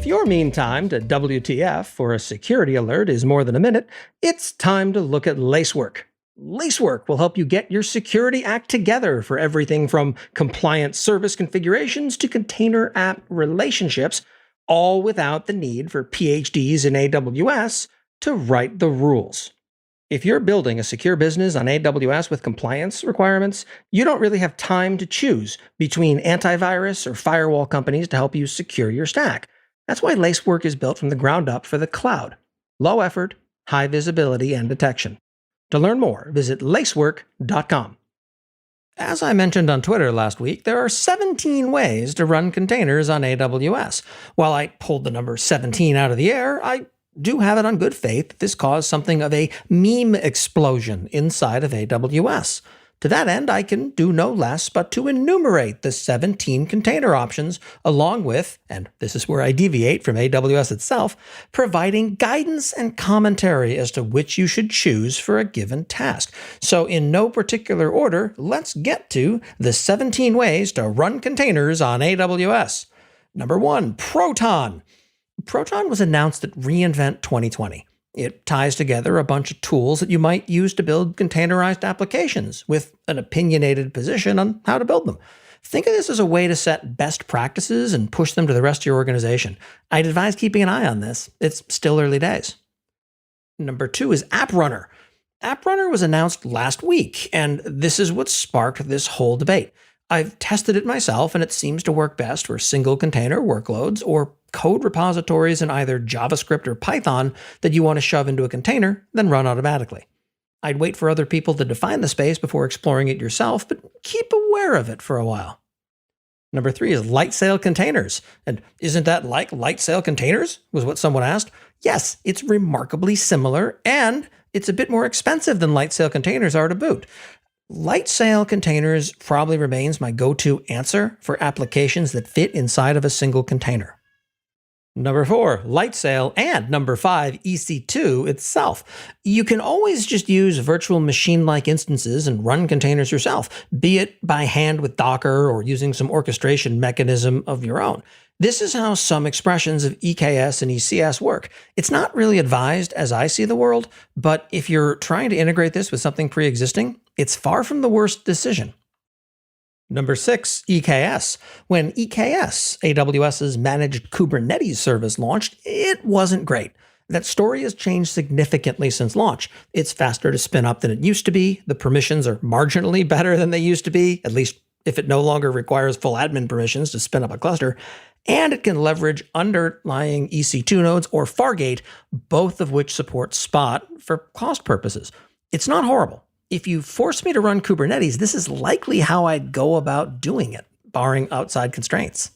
your mean time to WTF for a security alert is more than a minute, it's time to look at Lacework. Lacework will help you get your security act together for everything from compliant service configurations to container app relationships, all without the need for PhDs in AWS to write the rules. If you're building a secure business on AWS with compliance requirements, you don't really have time to choose between antivirus or firewall companies to help you secure your stack. That's why Lacework is built from the ground up for the cloud. Low effort, high visibility, and detection. To learn more, visit lacework.com. As I mentioned on Twitter last week, there are 17 ways to run containers on AWS. While I pulled the number 17 out of the air, I do have it on good faith that this caused something of a meme explosion inside of AWS. To that end, I can do no less but to enumerate the 17 container options, along with, and this is where I deviate from AWS itself, providing guidance and commentary as to which you should choose for a given task. So in no particular order, let's get to the 17 ways to run containers on AWS. Number 1, Proton. Proton was announced at reInvent 2020. It ties together a bunch of tools that you might use to build containerized applications with an opinionated position on how to build them. Think of this as a way to set best practices and push them to the rest of your organization. I'd advise keeping an eye on this. It's still early days. Number 2 is AppRunner. AppRunner was announced last week, and this is what sparked this whole debate. I've tested it myself, and it seems to work best for single container workloads or code repositories in either JavaScript or Python that you want to shove into a container, then run automatically. I'd wait for other people to define the space before exploring it yourself, but keep aware of it for a while. Number 3 is Lightsail Containers. And isn't that like Lightsail Containers? Was what someone asked. Yes, it's remarkably similar, and it's a bit more expensive than Lightsail Containers are to boot. Lightsail Containers probably remains my go-to answer for applications that fit inside of a single container. Number 4, Lightsail, and number 5, EC2 itself. You can always just use virtual machine-like instances and run containers yourself, be it by hand with Docker or using some orchestration mechanism of your own. This is how some expressions of EKS and ECS work. It's not really advised as I see the world, but if you're trying to integrate this with something pre-existing, it's far from the worst decision. Number 6, EKS. When EKS, AWS's managed Kubernetes service, launched, it wasn't great. That story has changed significantly since launch. It's faster to spin up than it used to be. The permissions are marginally better than they used to be, at least if it no longer requires full admin permissions to spin up a cluster. And it can leverage underlying EC2 nodes or Fargate, both of which support Spot for cost purposes. It's not horrible. If you force me to run Kubernetes, this is likely how I'd go about doing it, barring outside constraints.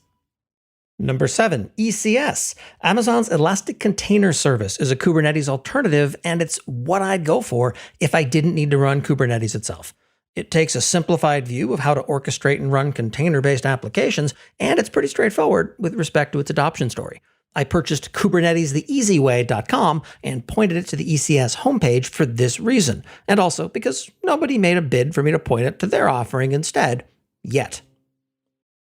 Number 7, ECS. Amazon's Elastic Container Service is a Kubernetes alternative, and it's what I'd go for if I didn't need to run Kubernetes itself. It takes a simplified view of how to orchestrate and run container-based applications, and it's pretty straightforward with respect to its adoption story. I purchased KubernetesTheEasyWay.com and pointed it to the ECS homepage for this reason, and also because nobody made a bid for me to point it to their offering instead, yet.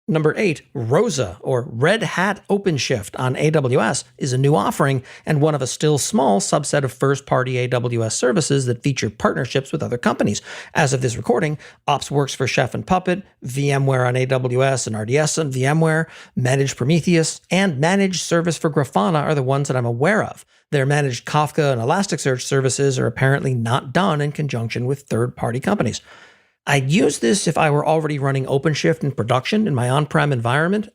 Number 8, Rosa, or Red Hat OpenShift on AWS, is a new offering and one of a still small subset of first-party AWS services that feature partnerships with other companies. As of this recording, Ops works for Chef and Puppet, VMware on AWS and RDS on VMware, Managed Prometheus, and Managed Service for Grafana are the ones that I'm aware of. Their managed Kafka and Elasticsearch services are apparently not done in conjunction with third-party companies. I'd use this if I were already running OpenShift in production in my on-prem environment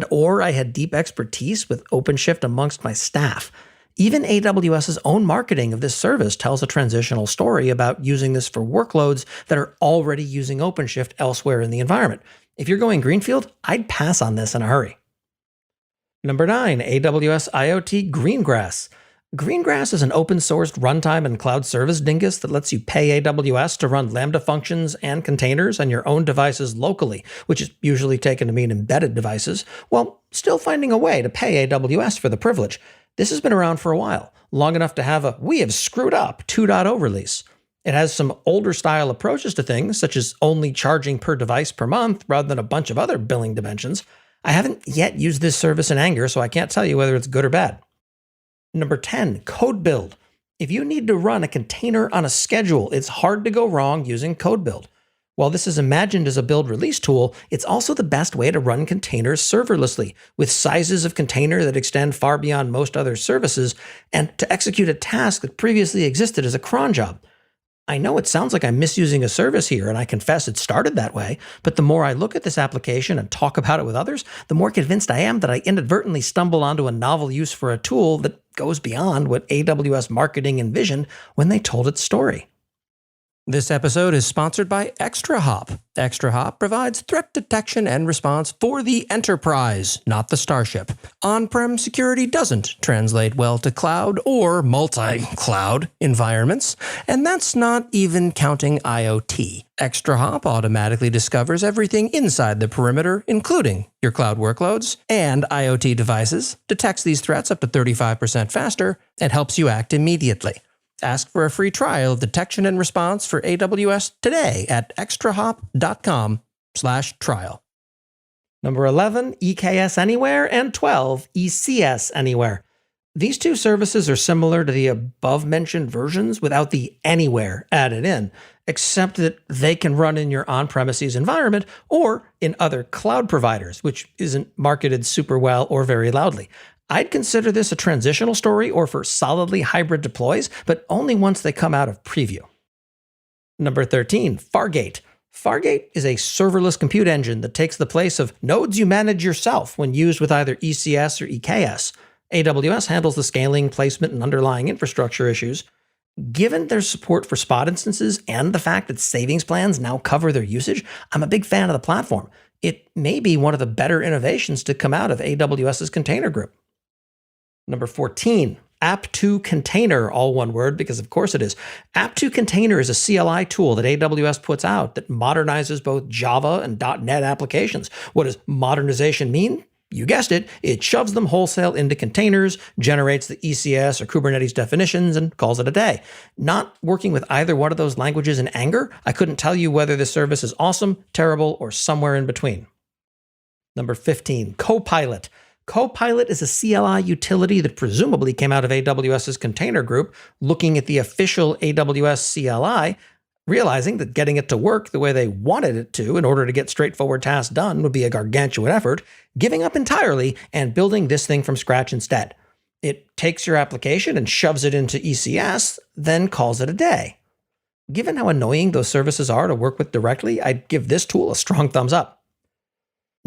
or I had deep expertise with OpenShift amongst my staff. Even AWS's own marketing of this service tells a transitional story about using this for workloads that are already using OpenShift elsewhere in the environment. If you're going greenfield, I'd pass on this in a hurry. Number 9, AWS IoT Greengrass. Greengrass is an open-sourced runtime and cloud service dingus that lets you pay AWS to run Lambda functions and containers on your own devices locally, which is usually taken to mean embedded devices, while still finding a way to pay AWS for the privilege. This has been around for a while, long enough to have a "we have screwed up" 2.0 release. It has some older-style approaches to things, such as only charging per device per month rather than a bunch of other billing dimensions. I haven't yet used this service in anger, so I can't tell you whether it's good or bad. Number 10, code build. If you need to run a container on a schedule, it's hard to go wrong using code build. While this is imagined as a build release tool, it's also the best way to run containers serverlessly, with sizes of container that extend far beyond most other services, and to execute a task that previously existed as a cron job. I know it sounds like I'm misusing a service here, and I confess it started that way, but the more I look at this application and talk about it with others, the more convinced I am that I inadvertently stumble onto a novel use for a tool that goes beyond what AWS marketing envisioned when they told its story. This episode is sponsored by ExtraHop. ExtraHop provides threat detection and response for the enterprise, not the starship. On-prem security doesn't translate well to cloud or multi-cloud environments, and that's not even counting IoT. ExtraHop automatically discovers everything inside the perimeter, including your cloud workloads and IoT devices, detects these threats up to 35% faster, and helps you act immediately. Ask for a free trial of detection and response for AWS today at extrahop.com/trial. Number 11, EKS Anywhere, and 12, ECS Anywhere. These two services are similar to the above-mentioned versions without the anywhere added in, except that they can run in your on-premises environment or in other cloud providers, which isn't marketed super well or very loudly. I'd consider this a transitional story or for solidly hybrid deploys, but only once they come out of preview. Number 13, Fargate. Fargate is a serverless compute engine that takes the place of nodes you manage yourself when used with either ECS or EKS. AWS handles the scaling, placement, and underlying infrastructure issues. Given their support for spot instances and the fact that savings plans now cover their usage, I'm a big fan of the platform. It may be one of the better innovations to come out of AWS's container group. Number 14, App2 Container, all one word because of course it is. App2 Container is a CLI tool that AWS puts out that modernizes both Java and .NET applications. What does modernization mean? You guessed it, it shoves them wholesale into containers, generates the ECS or Kubernetes definitions, and calls it a day. Not working with either one of those languages in anger, I couldn't tell you whether this service is awesome, terrible, or somewhere in between. Number 15, Copilot. Copilot is a CLI utility that presumably came out of AWS's container group, looking at the official AWS CLI, realizing that getting it to work the way they wanted it to in order to get straightforward tasks done would be a gargantuan effort, giving up entirely and building this thing from scratch instead. It takes your application and shoves it into ECS, then calls it a day. Given how annoying those services are to work with directly, I'd give this tool a strong thumbs up.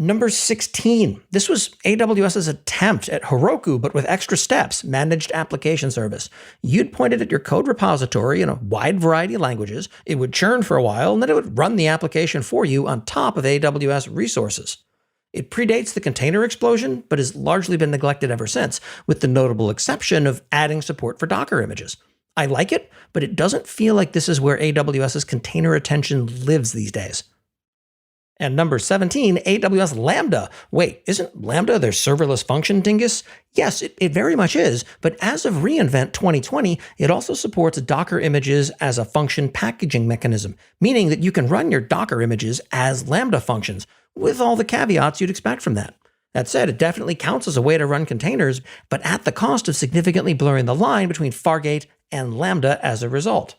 Number 16. This was AWS's attempt at Heroku, but with extra steps, managed application service. You'd point it at your code repository in a wide variety of languages, it would churn for a while, and then it would run the application for you on top of AWS resources. It predates the container explosion, but has largely been neglected ever since, with the notable exception of adding support for Docker images. I like it, but it doesn't feel like this is where AWS's container attention lives these days. And number 17, AWS Lambda. Wait, isn't Lambda their serverless function dingus? Yes, it very much is, but as of reInvent 2020, it also supports Docker images as a function packaging mechanism, meaning that you can run your Docker images as Lambda functions, with all the caveats you'd expect from that. That said, it definitely counts as a way to run containers, but at the cost of significantly blurring the line between Fargate and Lambda as a result.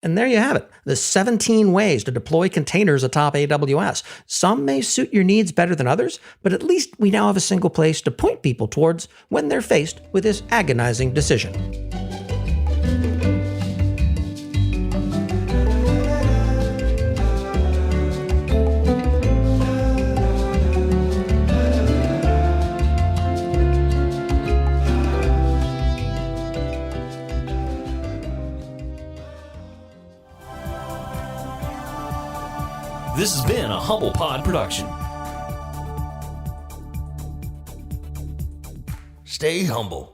And there you have it, the 17 ways to deploy containers atop AWS. Some may suit your needs better than others, but at least we now have a single place to point people towards when they're faced with this agonizing decision. This has been a Humble Pod production. Stay humble.